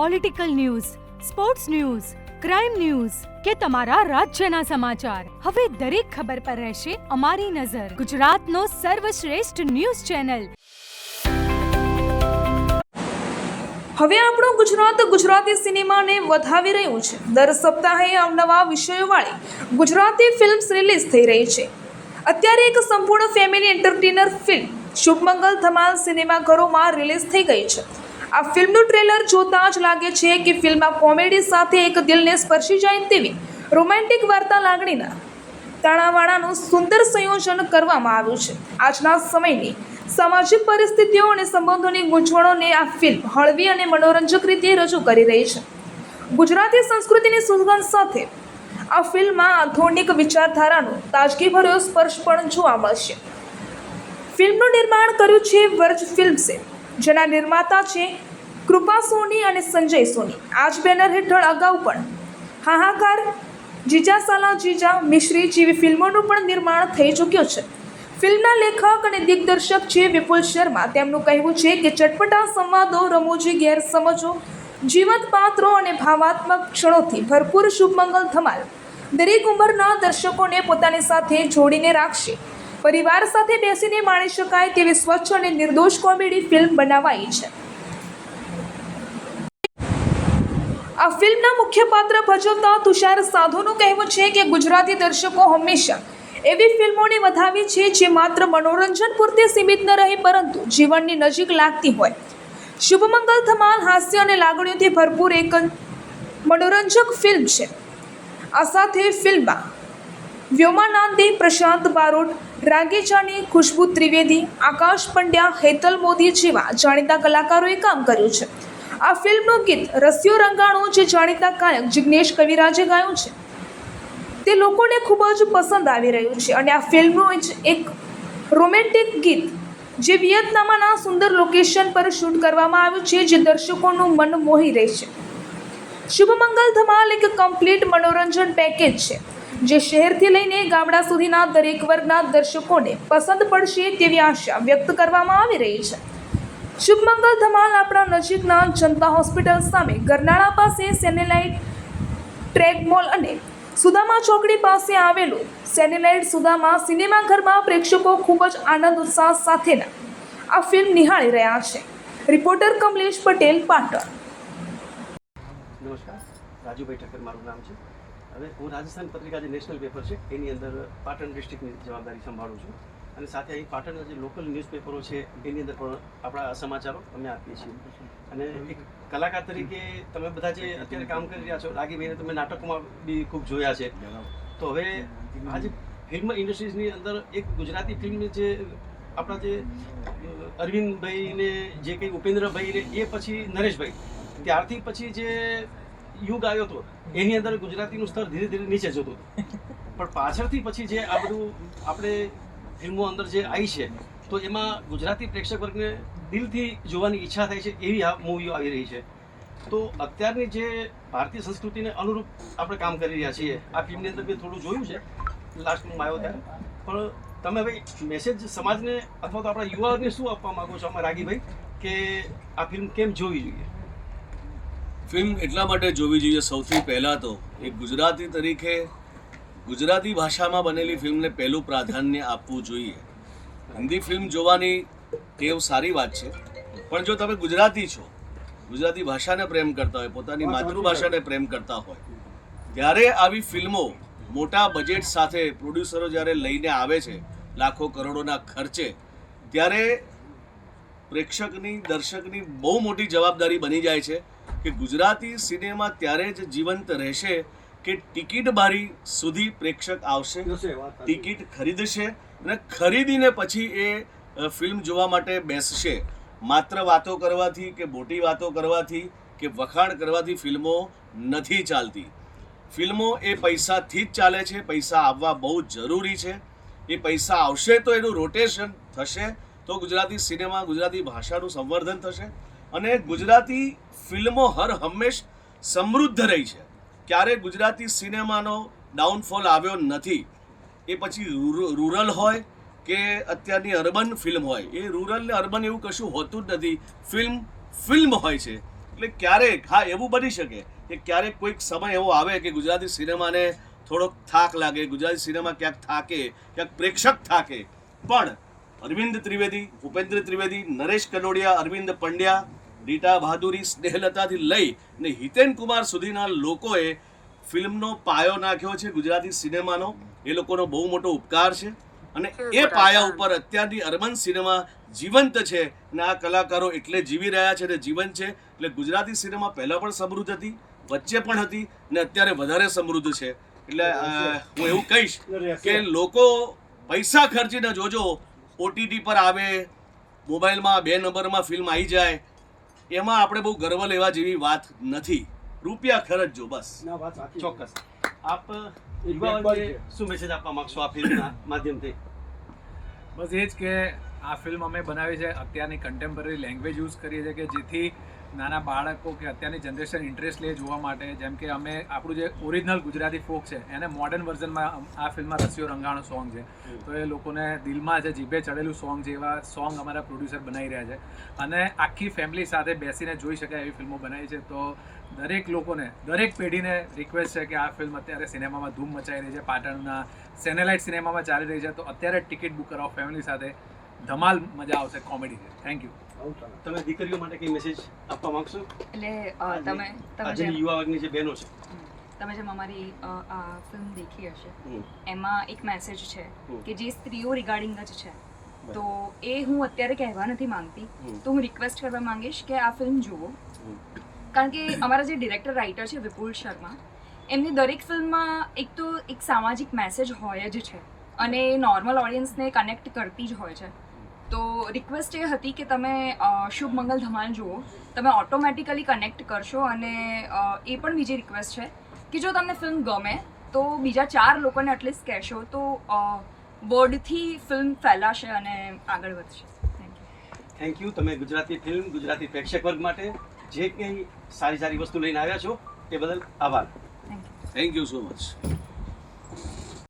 Political news, sports news, crime news કે તમારા રાજ્યના સમાચાર, હવે દરેક ખબર પર રહેશે અમારી નજર. ગુજરાતનો સર્વશ્રેષ્ઠ ન્યૂઝ ચેનલ. હવે આપણું ગુજરાત ગુજરાતી સિનેમાને વધાવી રહ્યું છે. દર સપ્તાહે અવનવા વિષયોવાળી ગુજરાતી ફિલ્મ્સ રિલીઝ થઈ રહી છે. અત્યારે એક સંપૂર્ણ ફેમિલી એન્ટરટેનર ફિલ્મ શુભમંગલ ધમાલ સિનેમાઘરોમાં રિલીઝ થઈ ગઈ છે. આ ફિલ્મનું ટ્રેલર જોતાં જ લાગે છે કે ફિલ્મમાં કોમેડી સાથે એક દિલને સ્પર્શી જાય તેવી રોમેન્ટિક વાર્તા લાગણીના તાણાવાણાનું સુંદર સંયોજન કરવામાં આવ્યું છે. આજના સમયની સામાજિક પરિસ્થિતિઓ અને સંબંધોની ગૂંચવણોને આ ફિલ્મ હળવી અને મનોરંજક રીતે રજૂ કરી રહી છે. ગુજરાતી સંસ્કૃતિની સુગંધ સાથે આ ફિલ્મમાં આધુનિક વિચારધારાનો તાજગીભર્યો સ્પર્શ પણ જોવા મળશે. ફિલ્મનું નિર્માણ કર્યું છે વર્જ ફિલ્મ્સે, જેના નિર્માતા છે કૃપા સોની અને સંજય સોની. આ જ બેનર હેઠળ અગાઉ પણ હાહાકાર, જીજા સાલા જીજા, મિશ્રી જેવી ફિલ્મોનું પણ નિર્માણ થઈ ચૂક્યું છે. ફિલ્મના લેખક અને દિગ્દર્શક છે વિપુલ શર્મા. તેમનું કહેવું છે કે ચટપટા સંવાદો, રમૂજી ગેરસમજો, જીવંત પાત્રો અને ભાવાત્મક ક્ષણોથી ભરપૂર શુભમંગલ ધમાલ દરેક ઉંમરના દર્શકોને પોતાની સાથે જોડીને રાખશે. પરિવાર સાથે બેસીને માણી શકાય તેવી સ્વચ્છ અને નિર્દોષ કોમેડી ફિલ્મ બનાવાઈ છે. આ ફિલ્મના મુખ્ય પાત્ર ભજવતા તુષાર સાધુનું કહેવું છે કે ગુજરાતી દર્શકો હંમેશા એવી ફિલ્મોને વધાવી છે જે માત્ર મનોરંજન પૂરતી સીમિત ન રહે પરંતુ જીવનની નજીક લાગતી હોય. શુભમંગલ ધમાલ હાસ્ય અને લાગણીઓથી ભરપૂર એક મનોરંજક ફિલ્મ છે. આ સાથે ફિલ્મમાં વ્યોમાનંદે, પ્રશાંત બારોટ, રાગી જાની, ખુશ્બુ ત્રિવેદી, આકાશ પંડ્યા, હેતલ મોદી જેવા જાણીતા કલાકારોએ કામ કર્યું છે. આ ફિલ્મનું ગીત રસિયો રંગાણું જે જાણીતા ગાયક જિગ્નેશ કવિરાજે ગાયું છે તે લોકોને ખૂબ જ પસંદ આવી રહ્યું છે. અને આ ફિલ્મનું જ એક રોમેન્ટિક ગીત જે વિયેતનામના સુંદર લોકેશન પર શૂટ કરવામાં આવ્યું છે જે દર્શકોનું મન મોહી રહે છે. શુભમંગલ ધમાલ એક કમ્પ્લીટ મનોરંજન પેકેજ છે જે શહેરથી લઈને ગામડા સુધીના દરેક વર્ગના દર્શકોને પસંદ પડશે તેવી આશા વ્યક્ત કરવામાં આવી રહી છે. શુભમંગલ ધમાલ આપણા નજીકના જનતા હોસ્પિટલ સામે ગરનાળા પાસે સેટેલાઇટ ટ્રેક મોલ અને સુદામા ચોકડી પાસે આવેલું સેટેલાઇટ સુદામા સિનેમાઘરમાં પ્રેક્ષકો ખૂબ જ આનંદ ઉત્સાહ સાથેના આ ફિલ્મ નિહાળી રહ્યા છે. રિપોર્ટર કમલેશ પટેલ, પાટણ. નમસ્કાર, રાજુભાઈ ઠક્કર મારું નામ છે. હવે હું રાજસ્થાન પત્રિકા જે નેશનલ પેપર છે એની અંદર પાટણ ડિસ્ટ્રિક્ટની જવાબદારી સંભાળું છું અને સાથે અહીં પાટણના જે લોકલ ન્યૂઝપેપરો છે એની અંદર પણ આપણા સમાચારો અમે આપીએ છીએ. અને એક કલાકાર તરીકે તમે બધા જે અત્યારે કામ કરી રહ્યા છો, રાગીભાઈને તમે નાટકોમાં બી ખૂબ જોયા છે, તો હવે આજે ફિલ્મ ઇન્ડસ્ટ્રીઝની અંદર એક ગુજરાતી ફિલ્મ જે આપણા જે અરવિંદભાઈને જે કંઈ ઉપેન્દ્રભાઈને એ પછી નરેશભાઈ ત્યારથી પછી જે યુગ આવ્યો હતો એની અંદર ગુજરાતીનું સ્તર ધીરે ધીરે નીચે જતું હતું. પણ પાછળથી પછી જે આ બધું આપણે ફિલ્મો અંદર જે આવી છે તો એમાં ગુજરાતી પ્રેક્ષક વર્ગને દિલથી જોવાની ઈચ્છા થાય છે એવી આ મૂવીઓ આવી રહી છે. તો અત્યારની જે ભારતીય સંસ્કૃતિને અનુરૂપ આપણે કામ કરી રહ્યા છીએ. આ ફિલ્મની અંદર મેં થોડું જોયું છે લાસ્ટ હું આવ્યો ત્યારે. પણ તમે હવે મેસેજ સમાજને અથવા તો આપણા યુવાઓને શું આપવા માગો છો આમાં રાગીભાઈ, કે આ ફિલ્મ કેમ જોવી જોઈએ? ફિલ્મ એટલા માટે જોવી જોઈએ, સૌથી પહેલાં તો એક ગુજરાતી તરીકે ગુજરાતી ભાષામાં બનેલી ફિલ્મને પહેલું પ્રાધાન્ય આપવું જોઈએ. હિન્દી ફિલ્મ જોવાની ટેવ સારી વાત છે, પણ જો તમે ગુજરાતી છો, ગુજરાતી ભાષાને પ્રેમ કરતા હોય, પોતાની માતૃભાષાને પ્રેમ કરતા હોય, ત્યારે આવી ફિલ્મો મોટા બજેટ સાથે પ્રોડ્યુસરો જ્યારે લઈને આવે છે લાખો કરોડોના ખર્ચે, ત્યારે પ્રેક્ષકની, દર્શકની બહુ મોટી જવાબદારી બની જાય છે કે ગુજરાતી સિનેમા ત્યારે જ જીવંત રહેશે કે ટિકિટ બારી સુધી પ્રેક્ષક આવશે, ટિકિટ ખરીદશે અને ખરીદીને પછી એ ફિલ્મ જોવા માટે બેસશે. માત્ર વાતો કરવાથી કે મોટી વાતો કરવાથી કે વખાણ કરવાથી ફિલ્મો નથી ચાલતી. ફિલ્મો એ પૈસાથી જ ચાલે છે. પૈસા આવવા બહુ જરૂરી છે. એ પૈસા આવશે તો એનું રોટેશન થશે, તો ગુજરાતી સિનેમા, ગુજરાતી ભાષાનું સંવર્ધન થશે અને ગુજરાતી ફિલ્મો હર હંમેશ સમૃદ્ધ રહી છે. ક્યારેય ગુજરાતી સિનેમાનો ડાઉનફોલ આવ્યો નથી. એ પછી રૂરલ હોય કે અત્યારની અર્બન ફિલ્મ હોય, એ રૂરલ ને અર્બન એવું કશું હોતું જ નથી. ફિલ્મ હોય છે. એટલે ક્યારેક હા એવું બની શકે કે ક્યારેક કોઈક સમય એવો આવે કે ગુજરાતી સિનેમાને થોડોક થાક લાગે, ગુજરાતી સિનેમા ક્યાંક થાકે, ક્યાંક પ્રેક્ષક થાકે, પણ અરવિંદ ત્રિવેદી, ભૂપેન્દ્ર ત્રિવેદી, નરેશ કનોડિયા, અરવિંદ પંડ્યા, રીટા બહાદુરી, સ્નેહલતાથી લઈ ને હિતેન કુમાર સુધીના લોકોએ ફિલ્મનો પાયો નાખ્યો છે ગુજરાતી સિનેમાનો. એ લોકોનો બહુ મોટો ઉપકાર છે અને એ પાયા ઉપર અત્યારની અર્બન સિનેમા જીવંત છે અને આ કલાકારો એટલે જીવી રહ્યા છે અને જીવંત છે. એટલે ગુજરાતી સિનેમા પહેલાં પણ સમૃદ્ધ હતી, વચ્ચે પણ હતી અને અત્યારે વધારે સમૃદ્ધ છે. એટલે હું એવું કહીશ કે લોકો પૈસા ખર્ચીને જોજો, OTT પર આવે, મોબાઈલમાં 2 નંબરમાં ફિલ્મ આવી જાય, એમાં આપણે બહુ ગર્વ લેવા જેવી વાત નથી. રૂપિયા ખર્ચજો બસ. ચોક્કસ. આપ યુવાઓને શું મેસેજ આપવા માંગશો આ ફિલ્મના માધ્યમથી? બસ એ જ કે આ ફિલ્મ અમે બનાવી છે, અત્યારની કન્ટેમ્પરરી લેંગ્વેજ યુઝ કરીએ છીએ કે જેથી નાના બાળકો કે અત્યારની જનરેશન ઇન્ટરેસ્ટ લે જોવા માટે. જેમ કે અમે આપણું જે ઓરિજિનલ ગુજરાતી ફોક છે એને મોડર્ન વર્ઝનમાં આ ફિલ્મમાં રસિયો રંગાણો સોંગ છે, તો એ લોકોને દિલમાં જે જીભે ચડેલું સોંગ છે એવા સોંગ અમારા પ્રોડ્યુસર બનાવી રહ્યા છે અને આખી ફેમિલી સાથે બેસીને જોઈ શકાય એવી ફિલ્મો બનાવી છે. તો દરેક લોકોને, દરેક પેઢીને રિક્વેસ્ટ છે કે આ ફિલ્મ અત્યારે સિનેમામાં ધૂમ મચાવી રહી છે, પાટણના સેનેલાઇટ સિનેમામાં ચાલી રહી છે, તો અત્યારે ટિકિટ બુક કરાવો ફેમિલી સાથે, ધમાલ મજા આવશે, કોમેડી છે. Thank you. તમે દીકરીઓ માટે કઈ મેસેજ આપવા માંગશો? એટલે તમે આજની યુવા વર્ગની જે બહેનો છે, તમે જેમ અમારી આ ફિલ્મ દેખી હશે એમાં એક મેસેજ છે કે જે સ્ત્રીઓ રિગાર્ડિંગ જ છે, તો એ હું અત્યારે કહેવા નથી માંગતી, તો હું રિક્વેસ્ટ કરવા માંગીશ કે આ ફિલ્મ જુઓ. કારણ કે અમારા જે ડિરેક્ટર રાઇટર છે વિપુલ શર્મા, એમની દરેક ફિલ્મમાં એક તો એક સામાજિક મેસેજ હોય જ છે અને નોર્મલ ઓડિયન્સને કનેક્ટ કરતી જ હોય છે. તો રિક્વેસ્ટ એ હતી કે તમે શુભ મંગલ ધમાલ જુઓ, તમે ઓટોમેટિકલી કનેક્ટ કરશો. અને એ પણ બીજી રિક્વેસ્ટ છે કે જો તમને ફિલ્મ ગમે તો બીજા 4 લોકોને એટલીસ્ટ કહેશો તો વર્ડથી ફિલ્મ ફેલાશે અને આગળ વધશે. Thank you. તમે ગુજરાતી ફિલ્મ, ગુજરાતી પ્રેક્ષક વર્ગ માટે જે કંઈ સારી સારી વસ્તુ લઈને આવ્યા છો તે બદલ આભાર. Thank you. Thank you so much.